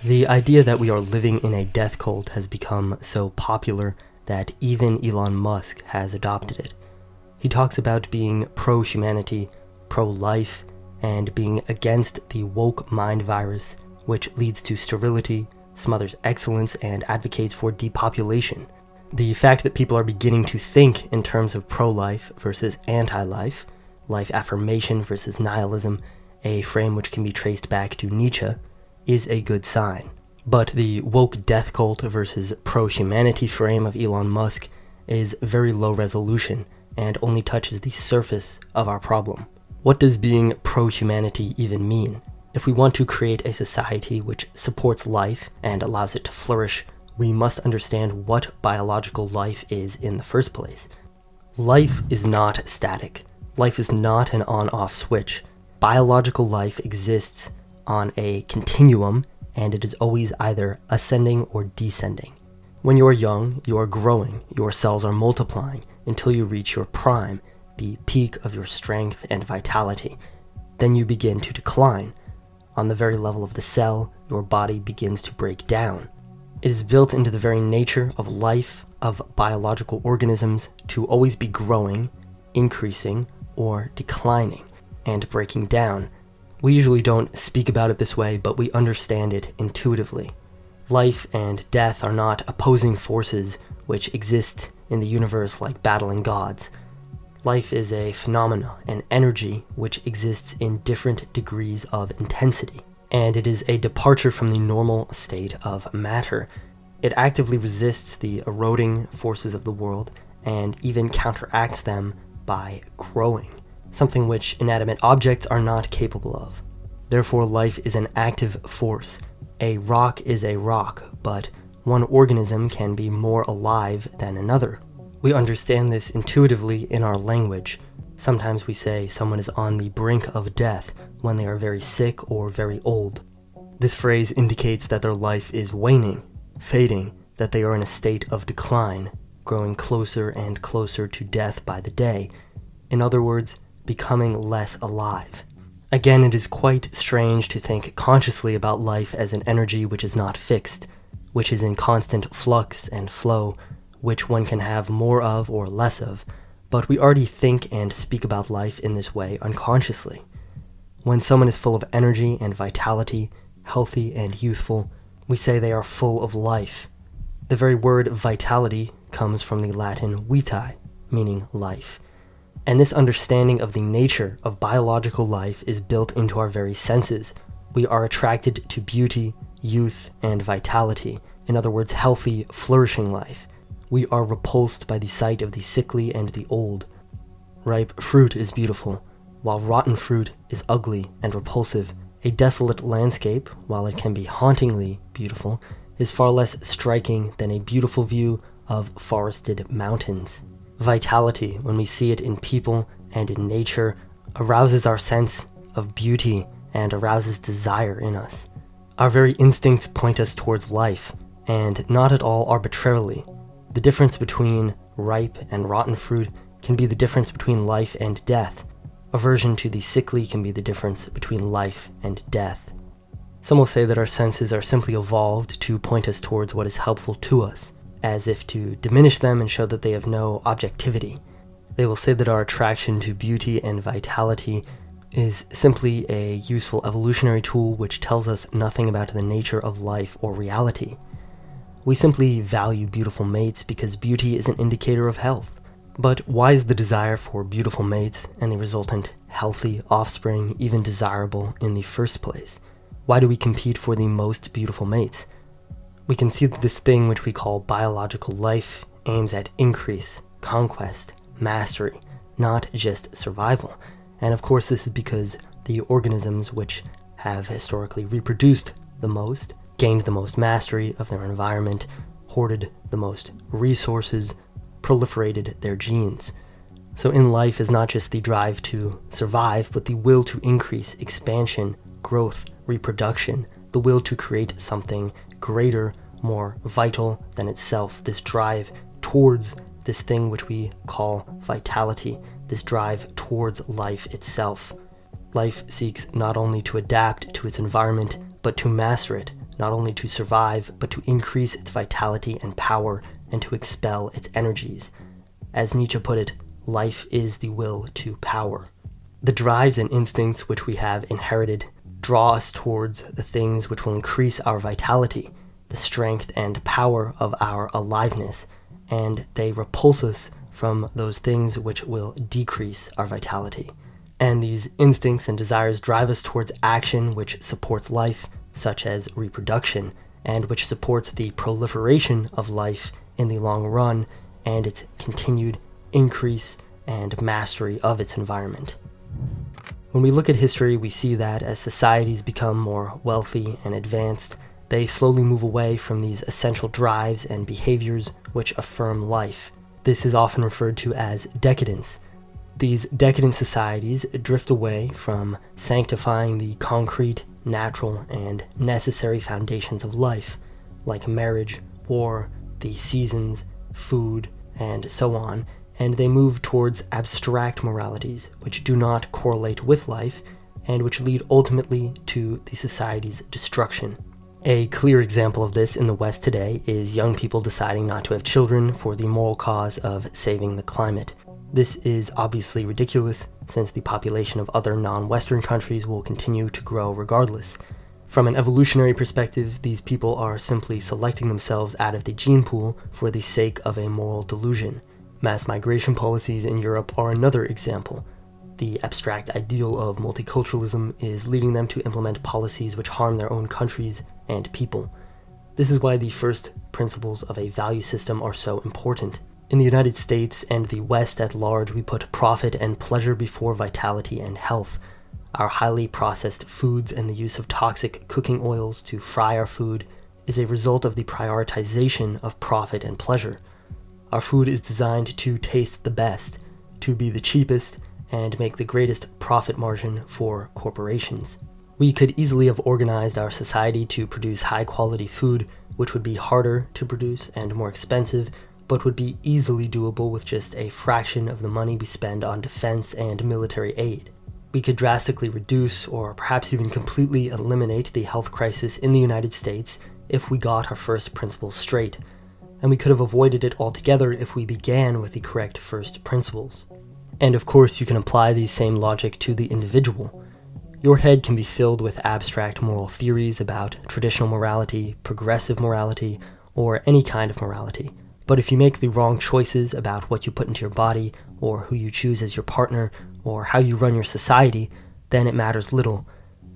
The idea that we are living in a death cult has become so popular that even Elon Musk has adopted it. He talks about being pro-humanity, pro-life, and being against the woke mind virus, which leads to sterility, smothers excellence, and advocates for depopulation. The fact that people are beginning to think in terms of pro-life versus anti-life, life affirmation versus nihilism, a frame which can be traced back to Nietzsche, is a good sign. But the woke death cult versus pro-humanity frame of Elon Musk is very low resolution and only touches the surface of our problem. What does being pro-humanity even mean? If we want to create a society which supports life and allows it to flourish, we must understand what biological life is in the first place. Life is not static. Life is not an on-off switch. Biological life exists on a continuum, and it is always either ascending or descending. When you are young, you are growing, your cells are multiplying until you reach your prime, the peak of your strength and vitality. Then you begin to decline. On the very level of the cell, your body begins to break down. It is built into the very nature of life, of biological organisms, to always be growing, increasing, or declining, and breaking down. We usually don't speak about it this way, but we understand it intuitively. Life and death are not opposing forces which exist in the universe like battling gods. Life is a phenomena, an energy which exists in different degrees of intensity, and it is a departure from the normal state of matter. It actively resists the eroding forces of the world and even counteracts them by growing, something which inanimate objects are not capable of. Therefore, life is an active force. A rock is a rock, but one organism can be more alive than another. We understand this intuitively in our language. Sometimes we say someone is on the brink of death when they are very sick or very old. This phrase indicates that their life is waning, fading, that they are in a state of decline, growing closer and closer to death by the day. In other words, becoming less alive. Again, it is quite strange to think consciously about life as an energy which is not fixed, which is in constant flux and flow, which one can have more of or less of, but we already think and speak about life in this way unconsciously. When someone is full of energy and vitality, healthy and youthful, we say they are full of life. The very word vitality comes from the Latin vitae, meaning life. And this understanding of the nature of biological life is built into our very senses. We are attracted to beauty, youth, and vitality. In other words, healthy, flourishing life. We are repulsed by the sight of the sickly and the old. Ripe fruit is beautiful, while rotten fruit is ugly and repulsive. A desolate landscape, while it can be hauntingly beautiful, is far less striking than a beautiful view of forested mountains. Vitality, when we see it in people and in nature, arouses our sense of beauty and arouses desire in us. Our very instincts point us towards life, and not at all arbitrarily. The difference between ripe and rotten fruit can be the difference between life and death. Aversion to the sickly can be the difference between life and death. Some will say that our senses are simply evolved to point us towards what is helpful to us, as if to diminish them and show that they have no objectivity. They will say that our attraction to beauty and vitality is simply a useful evolutionary tool which tells us nothing about the nature of life or reality. We simply value beautiful mates because beauty is an indicator of health. But why is the desire for beautiful mates and the resultant healthy offspring even desirable in the first place? Why do we compete for the most beautiful mates? We can see that this thing which we call biological life aims at increase, conquest, mastery, not just survival. And of course this is because the organisms which have historically reproduced the most, gained the most mastery of their environment, hoarded the most resources, proliferated their genes. So in life is not just the drive to survive, but the will to increase, expansion, growth, reproduction, the will to create something greater, more vital than itself, this drive towards this thing which we call vitality, this drive towards life itself. Life seeks not only to adapt to its environment, but to master it, not only to survive, but to increase its vitality and power, and to expel its energies. As Nietzsche put it, life is the will to power. The drives and instincts which we have inherited draw us towards the things which will increase our vitality, the strength and power of our aliveness, and they repulse us from those things which will decrease our vitality. And these instincts and desires drive us towards action which supports life, such as reproduction, and which supports the proliferation of life in the long run and its continued increase and mastery of its environment. When we look at history, we see that as societies become more wealthy and advanced, they slowly move away from these essential drives and behaviors which affirm life. This is often referred to as decadence. These decadent societies drift away from sanctifying the concrete, natural, and necessary foundations of life, like marriage, war, the seasons, food, and so on, and they move towards abstract moralities, which do not correlate with life, and which lead ultimately to the society's destruction. A clear example of this in the West today is young people deciding not to have children for the moral cause of saving the climate. This is obviously ridiculous, since the population of other non-Western countries will continue to grow regardless. From an evolutionary perspective, these people are simply selecting themselves out of the gene pool for the sake of a moral delusion. Mass migration policies in Europe are another example. The abstract ideal of multiculturalism is leading them to implement policies which harm their own countries and people. This is why the first principles of a value system are so important. In the United States and the West at large, we put profit and pleasure before vitality and health. Our highly processed foods and the use of toxic cooking oils to fry our food is a result of the prioritization of profit and pleasure. Our food is designed to taste the best, to be the cheapest, and make the greatest profit margin for corporations. We could easily have organized our society to produce high-quality food, which would be harder to produce and more expensive, but would be easily doable with just a fraction of the money we spend on defense and military aid. We could drastically reduce, or perhaps even completely eliminate, the health crisis in the United States if we got our first principles straight, and we could have avoided it altogether if we began with the correct first principles. And of course, you can apply the same logic to the individual. Your head can be filled with abstract moral theories about traditional morality, progressive morality, or any kind of morality. But if you make the wrong choices about what you put into your body, or who you choose as your partner, or how you run your society, then it matters little.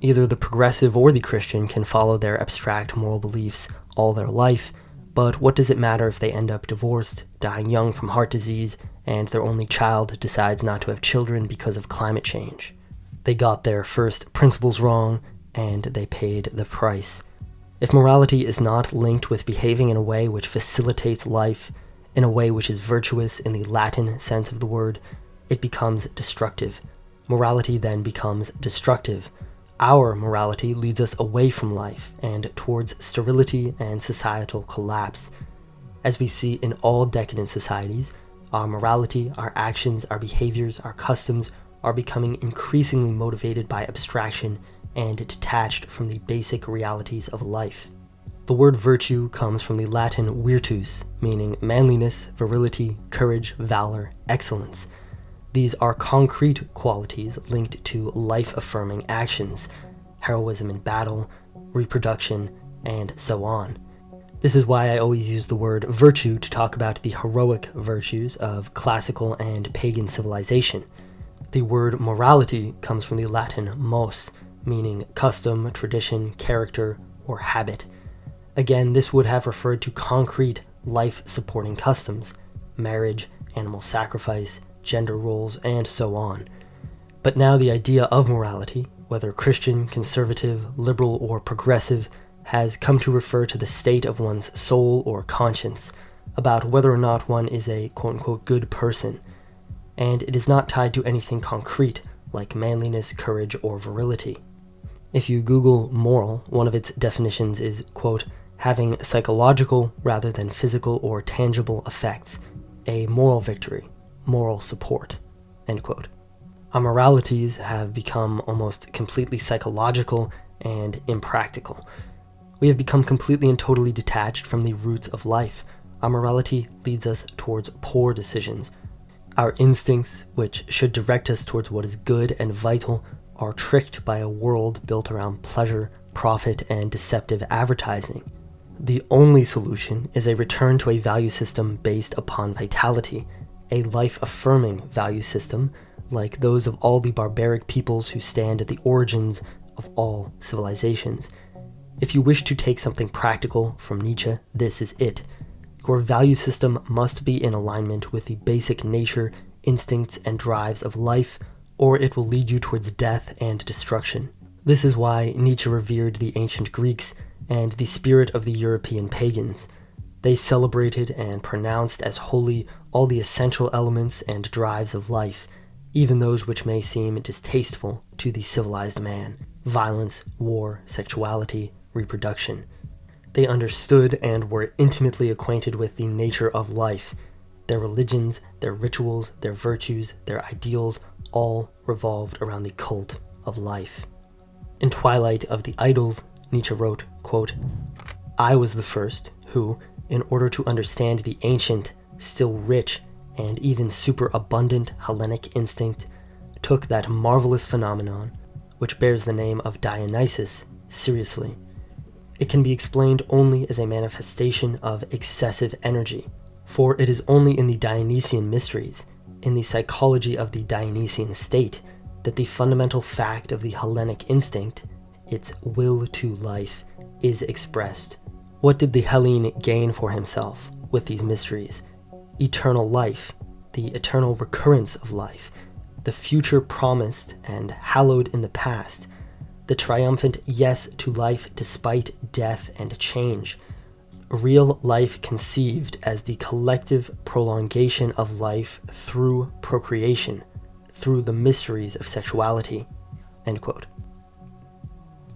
Either the progressive or the Christian can follow their abstract moral beliefs all their life, but what does it matter if they end up divorced, dying young from heart disease, and their only child decides not to have children because of climate change? They got their first principles wrong, and they paid the price. If morality is not linked with behaving in a way which facilitates life, in a way which is virtuous in the Latin sense of the word, it becomes destructive. Morality then becomes destructive. Our morality leads us away from life and towards sterility and societal collapse. As we see in all decadent societies, our morality, our actions, our behaviors, our customs are becoming increasingly motivated by abstraction and detached from the basic realities of life. The word virtue comes from the Latin virtus, meaning manliness, virility, courage, valor, excellence. These are concrete qualities linked to life-affirming actions, heroism in battle, reproduction, and so on. This is why I always use the word virtue to talk about the heroic virtues of classical and pagan civilization. The word morality comes from the Latin mos, meaning custom, tradition, character, or habit. Again, this would have referred to concrete, life-supporting customs, marriage, animal sacrifice, gender roles, and so on. But now the idea of morality, whether Christian, conservative, liberal, or progressive, has come to refer to the state of one's soul or conscience, about whether or not one is a quote-unquote good person. And it is not tied to anything concrete, like manliness, courage, or virility. If you Google moral, one of its definitions is, quote, having psychological rather than physical or tangible effects, a moral victory, moral support, end quote. Our moralities have become almost completely psychological and impractical. We have become completely and totally detached from the roots of life. Our morality leads us towards poor decisions. Our instincts, which should direct us towards what is good and vital, are tricked by a world built around pleasure, profit, and deceptive advertising. The only solution is a return to a value system based upon vitality, a life-affirming value system like those of all the barbaric peoples who stand at the origins of all civilizations. If you wish to take something practical from Nietzsche, this is it. Your value system must be in alignment with the basic nature, instincts, and drives of life, or it will lead you towards death and destruction. This is why Nietzsche revered the ancient Greeks and the spirit of the European pagans. They celebrated and pronounced as holy all the essential elements and drives of life, even those which may seem distasteful to the civilized man: violence, war, sexuality, reproduction. They understood and were intimately acquainted with the nature of life. Their religions, their rituals, their virtues, their ideals all revolved around the cult of life. In Twilight of the Idols, Nietzsche wrote, quote, "I was the first who, in order to understand the ancient, still rich, and even superabundant Hellenic instinct, took that marvelous phenomenon, which bears the name of Dionysus, seriously. It can be explained only as a manifestation of excessive energy, for it is only in the Dionysian mysteries, in the psychology of the Dionysian state, that the fundamental fact of the Hellenic instinct, its will to life, is expressed. What did the Hellene gain for himself with these mysteries? Eternal life, the eternal recurrence of life, the future promised and hallowed in the past, the triumphant yes to life despite death and change, real life conceived as the collective prolongation of life through procreation, through the mysteries of sexuality." End quote.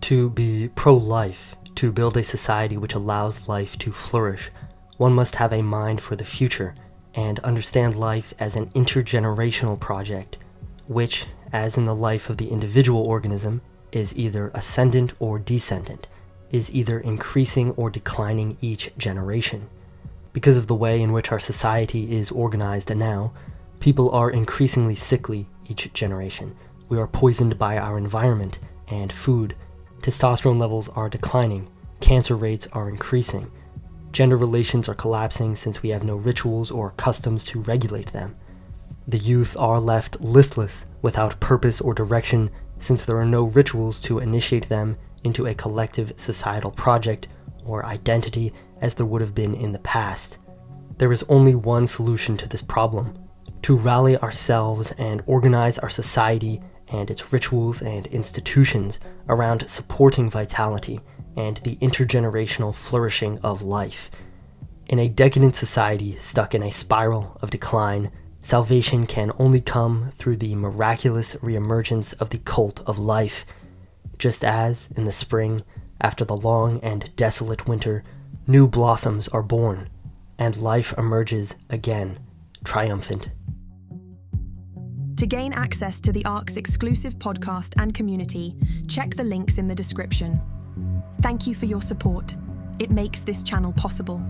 To be pro-life, to build a society which allows life to flourish, one must have a mind for the future and understand life as an intergenerational project, which, as in the life of the individual organism, is either ascendant or descendant, is either increasing or declining each generation. Because of the way in which our society is organized now, people are increasingly sickly each generation. We are poisoned by our environment and food. Testosterone levels are declining. Cancer rates are increasing. Gender relations are collapsing since we have no rituals or customs to regulate them. The youth are left listless, without purpose or direction, since there are no rituals to initiate them into a collective societal project or identity as there would have been in the past. There is only one solution to this problem: to rally ourselves and organize our society and its rituals and institutions around supporting vitality and the intergenerational flourishing of life. In a decadent society stuck in a spiral of decline, salvation can only come through the miraculous reemergence of the cult of life, just as, in the spring, after the long and desolate winter, new blossoms are born, and life emerges again, triumphant. To gain access to the ARC's exclusive podcast and community, check the links in the description. Thank you for your support. It makes this channel possible.